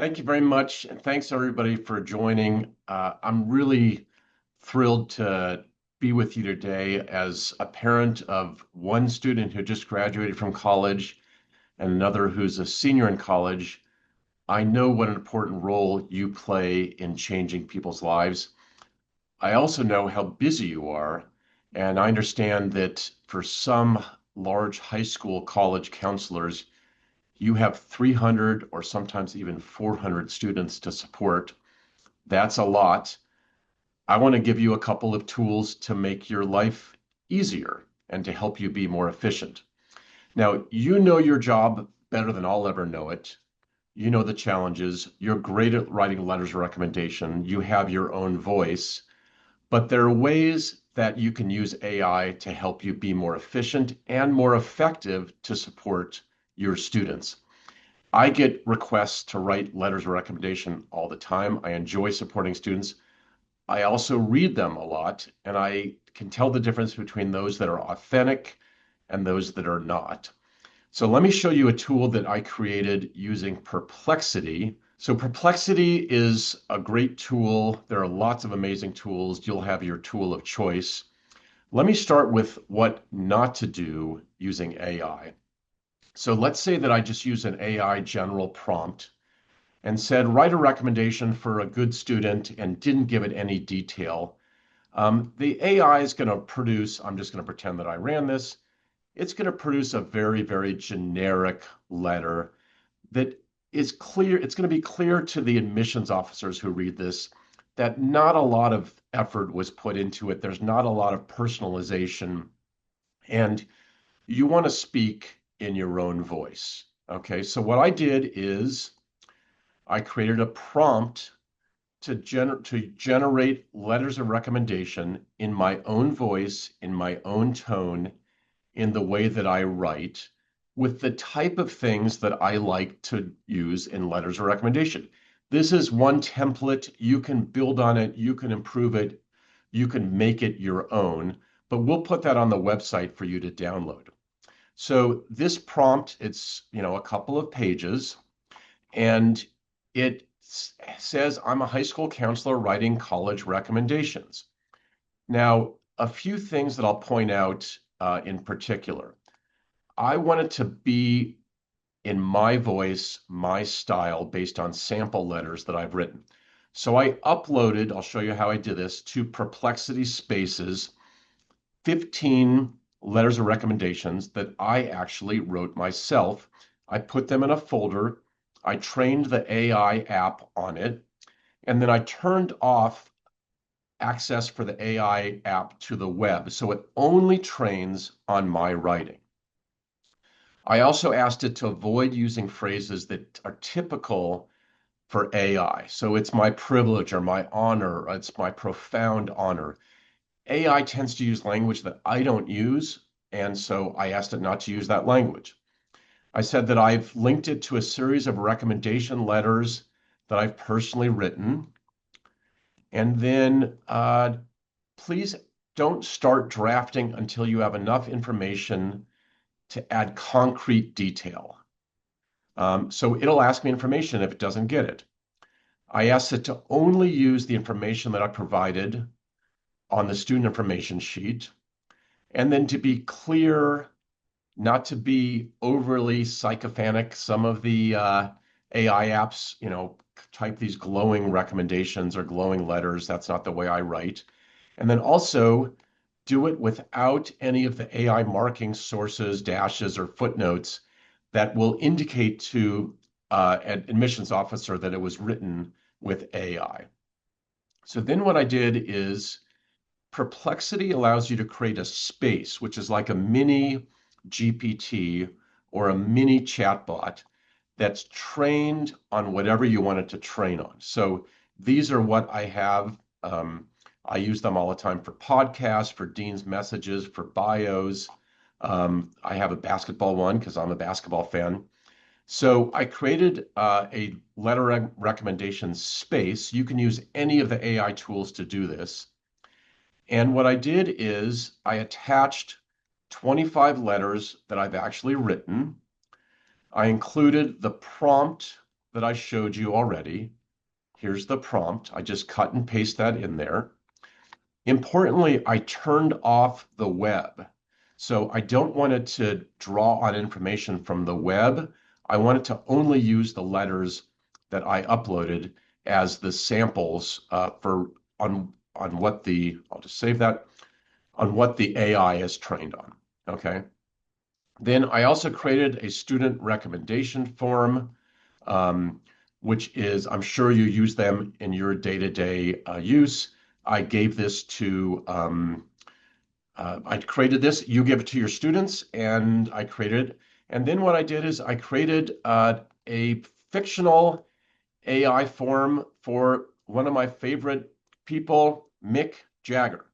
Thank you very much, and thanks everybody for joining. I'm really thrilled to be with you today as a parent of one student who just graduated from college and another who's a senior in college. I know what an important role you play in changing people's lives. I also know how busy you are, and I understand that for some large high school college counselors, you have 300 or sometimes even 400 students to support. That's a lot. I want to give you a couple of tools to make your life easier and to help you be more efficient. Now, you know your job better than I'll ever know it. You know the challenges. You're great at writing letters of recommendation. You have your own voice, but there are ways that you can use AI to help you be more efficient and more effective to support your students. I get requests to write letters of recommendation all the time. I enjoy supporting students. I also read them a lot, and I can tell the difference between those that are authentic and those that are not. So let me show you a tool that I created using Perplexity. So Perplexity is a great tool. There are lots of amazing tools. You'll have your tool of choice. Let me start with what not to do using AI. So let's say that I just use an AI general prompt and said, write a recommendation for a good student and didn't give it any detail. The AI is going to produce, I'm just going to pretend that I ran this, it's going to produce a very, very generic letter that is clear. It's going to be clear to the admissions officers who read this that not a lot of effort was put into it. There's not a lot of personalization. And you want to speak in your own voice. Okay, so what I did is I created a prompt to generate letters of recommendation in my own voice, in my own tone, in the way that I write, with the type of things that I like to use in letters of recommendation. This is one template. You can build on it, you can improve it, you can make it your own, but we'll put that on the website for you to download. So this prompt, it's a couple of pages, and it says I'm a high school counselor writing college recommendations. Now, a few things that I'll point out in particular. I want it to be in my voice, my style, based on sample letters that I've written. So I uploaded, I'll show you how I did this, to Perplexity Spaces, 15 letters of recommendations that I actually wrote myself. I put them in a folder. I trained the AI app on it, and then I turned off access for the AI app to the web, so it only trains on my writing. I also asked it to avoid using phrases that are typical for AI. So it's my privilege or my honor, or it's my profound honor. AI tends to use language that I don't use, and so I asked it not to use that language. I said that I've linked it to a series of recommendation letters that I've personally written. And then please don't start drafting until you have enough information to add concrete detail. So it'll ask me information if it doesn't get it. I asked it to only use the information that I provided on the student information sheet, and then to be clear, not to be overly sycophantic. Some of the AI apps, type these glowing recommendations or glowing letters. That's not the way I write. And then also do it without any of the AI marking sources, dashes, or footnotes that will indicate to an admissions officer that it was written with AI. So then what I did is Perplexity allows you to create a space, which is like a mini GPT or a mini chatbot that's trained on whatever you want it to train on. So these are what I have. I use them all the time for podcasts, for Dean's messages, for bios. I have a basketball one because I'm a basketball fan. So I created a letter recommendation space. You can use any of the AI tools to do this. And what I did is I attached 25 letters that I've actually written. I included the prompt that I showed you already. Here's the prompt. I just cut and paste that in there. Importantly, I turned off the web. So I don't want it to draw on information from the web. I want it to only use the letters that I uploaded as the samples for on what the, I'll just save that, on what the AI is trained on. Okay. Then I also created a student recommendation form, um, which is, I'm sure you use them in your day-to-day use. I gave this to, I created this, you give it to your students, and I created, and then what I did is I created a fictional AI form for one of my favorite people, Mick Jagger.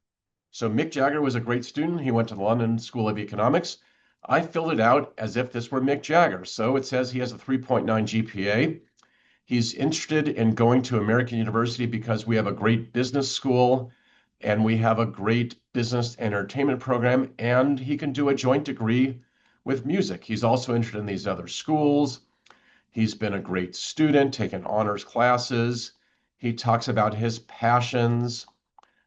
So Mick Jagger was a great student. He went to the London School of Economics. I filled it out as if this were Mick Jagger. So it says he has a 3.9 GPA. He's interested in going to American University because we have a great business school and we have a great business entertainment program, and he can do a joint degree with music. He's also interested in these other schools. He's been a great student, taken honors classes. He talks about his passions.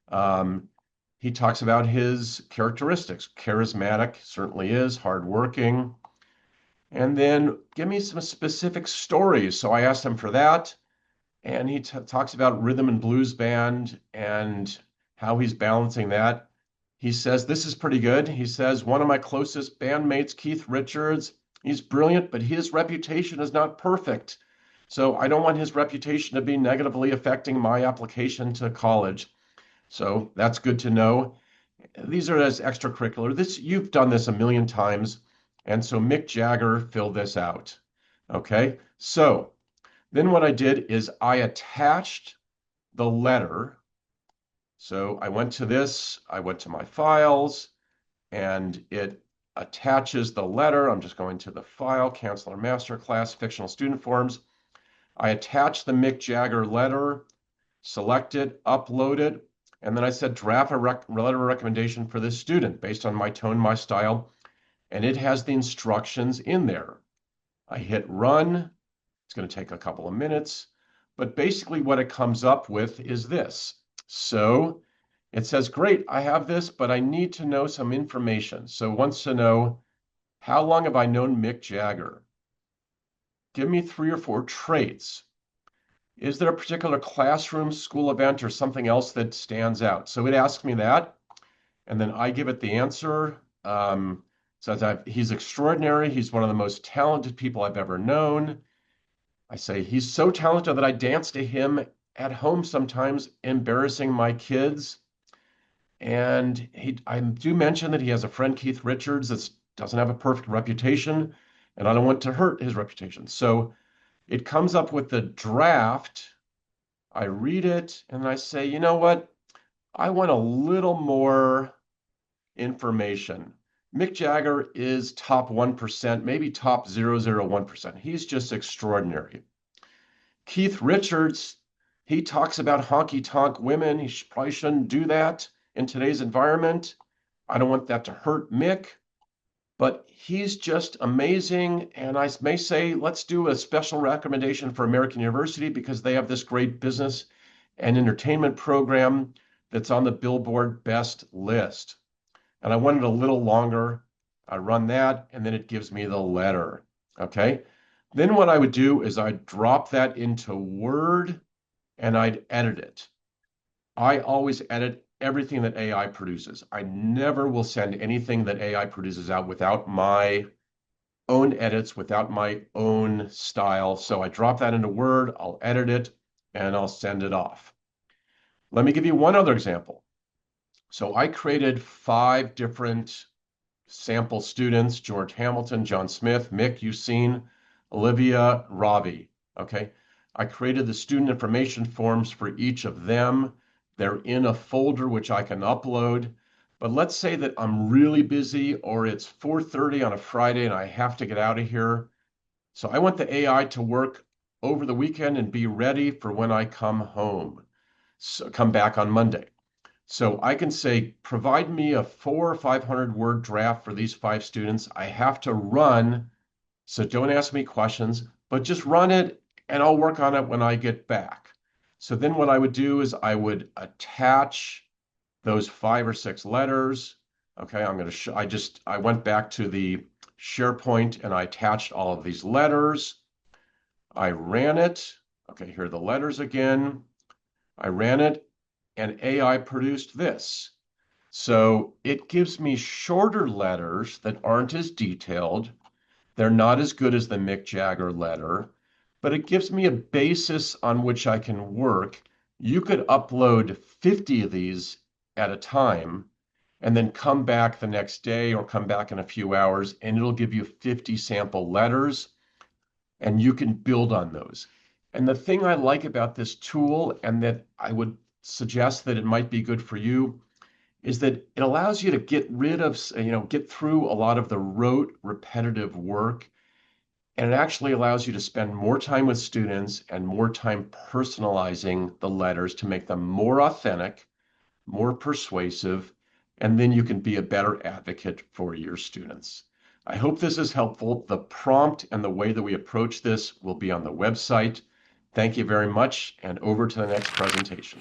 Um, he talks about his characteristics. Charismatic, certainly is, hardworking. And then give me some specific stories. So I asked him for that. And he talks about rhythm and blues band and how he's balancing that. He says, this is pretty good. He says, one of my closest bandmates, Keith Richards, he's brilliant, but his reputation is not perfect. So I don't want his reputation to be negatively affecting my application to college. So that's good to know. These are as extracurricular. This, you've done this a million times. And so Mick Jagger filled this out. Okay, so then what I did is I attached the letter. So I went to this, I went to my files, and it attaches the letter. I'm just going to the file, Counselor Masterclass, Fictional Student Forms. I attach the Mick Jagger letter, select it, upload it, and then I said draft a letter of recommendation for this student based on my tone, my style, and it has the instructions in there. I hit run. It's going to take a couple of minutes, but basically what it comes up with is this. So it says, great, I have this, but I need to know some information. So it wants to know, how long have I known Mick Jagger? Give me 3 or 4 traits. Is there a particular classroom, school event, or something else that stands out? So it asks me that, and then I give it the answer. Says he's extraordinary. He's one of the most talented people I've ever known. I say, he's so talented that I dance to him at home sometimes, embarrassing my kids. And I do mention that he has a friend, Keith Richards, that doesn't have a perfect reputation, and I don't want to hurt his reputation. So it comes up with the draft. I read it, and I say, you know what? I want a little more information. Mick Jagger is top 1%, maybe top 0.001%. He's just extraordinary. Keith Richards, he talks about honky-tonk women. He probably shouldn't do that in today's environment. I don't want that to hurt Mick, but he's just amazing. And I may say, let's do a special recommendation for American University because they have this great business and entertainment program that's on the Billboard Best list. And I want it a little longer. I run that, and then it gives me the letter. Okay. Then what I would do is I'd drop that into Word and I'd edit it. I always edit everything that AI produces. I never will send anything that AI produces out without my own edits, without my own style. So I drop that into Word, I'll edit it, and I'll send it off. Let me give you one other example. So I created 5 different sample students: George Hamilton, John Smith, Mick, you've seen, Olivia, Ravi. Okay. I created the student information forms for each of them. They're in a folder which I can upload. But let's say that I'm really busy, or it's 4:30 on a Friday and I have to get out of here. So I want the AI to work over the weekend and be ready for when I come home. So come back on Monday. So I can say, provide me a 400 or 500 word draft for these 5 students. I have to run, so don't ask me questions, but just run it and I'll work on it when I get back. So then what I would do is I would attach those 5 or 6 letters. Okay, I went back to the SharePoint and I attached all of these letters. I ran it. Okay, here are the letters again. I ran it and AI produced this. So it gives me shorter letters that aren't as detailed. They're not as good as the Mick Jagger letter, but it gives me a basis on which I can work. You could upload 50 of these at a time and then come back the next day or come back in a few hours, and it'll give you 50 sample letters, and you can build on those. And the thing I like about this tool, and that I would suggest that it might be good for you, is that it allows you to get rid of, get through a lot of the rote, repetitive work. And it actually allows you to spend more time with students and more time personalizing the letters to make them more authentic, more persuasive, and then you can be a better advocate for your students. I hope this is helpful. The prompt and the way that we approach this will be on the website. Thank you very much, and over to the next presentation.